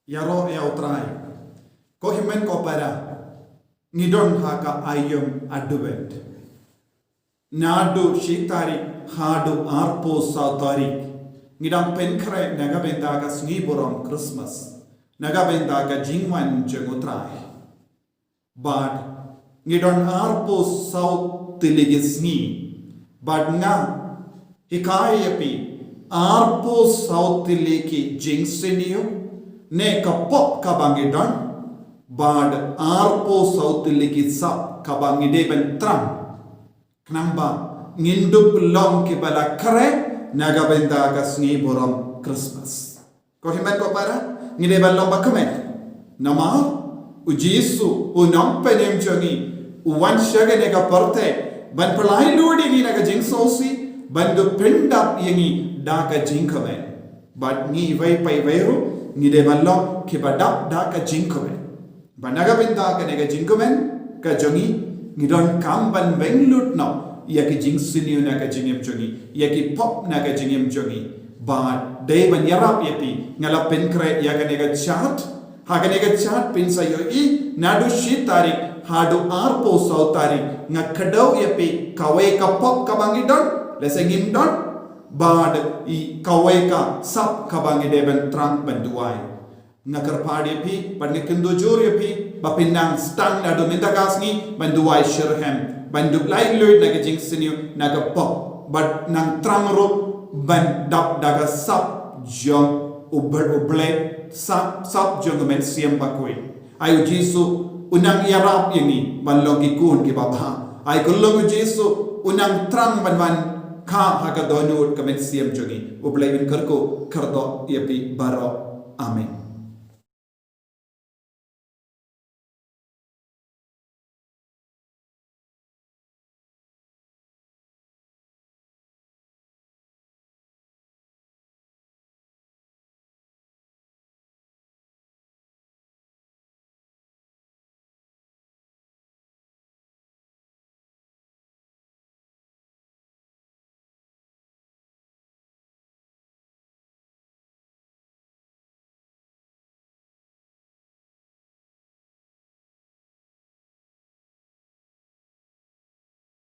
Yaro ya utrai. Ko himen ko para. Ngidon haka ayum advent. Nadu shitari hadu arpo sautari. Ngidang penkre nagabendaga sniborom Christmas. Nagabendaga jingwan jengutrai. But ngidon arpo saut tiligisni. But nga hikayapi arpo saut tiliki jingsinio. Ne kapop kabangidon. Bad arpo sautili sap kabangide ben tram. Knamba ngindup long ki bala kare nagabenda kasni borom Christmas. Ko himen ko para ngide balong bakamet. Nama ujisu unam penem jongi uwan shaga nega parte ban palai ludi ni naga jingsosi ban du prindap yengi daka jingkamen. But ni vai pai vairu ngide balong ki badap daka jingkamen. Banaga benda ka nega jingkumen ka jongi ngidon kamban benglut no ya ki jingsiniu na ka jingem jongi ya ki pop na ka jingem jongi ba day ban yarap yapi ngala penkre ya ka nega chat ha ka nega chat pinsa yo I nadu shi tarik hadu arpo sau tarik ngakadau yapi kawai ka pop ka bangidon lesengim don bad I kawai ka sap ka bangide ben trang banduai ngakar padi pi panikindu juri pi bapinang stang na dominta kasni banduai shirhem bandu lai luit naga jingsiniu naga pop but nang trangro ban dap daga sap jong uble sap jong men siam bakui ayu jisu unang yarap yangi banlogi kun ki baba ay kullo jisu unang trang ban ka haga donut kamen siam jongi uble in karko kardo yapi baro amen.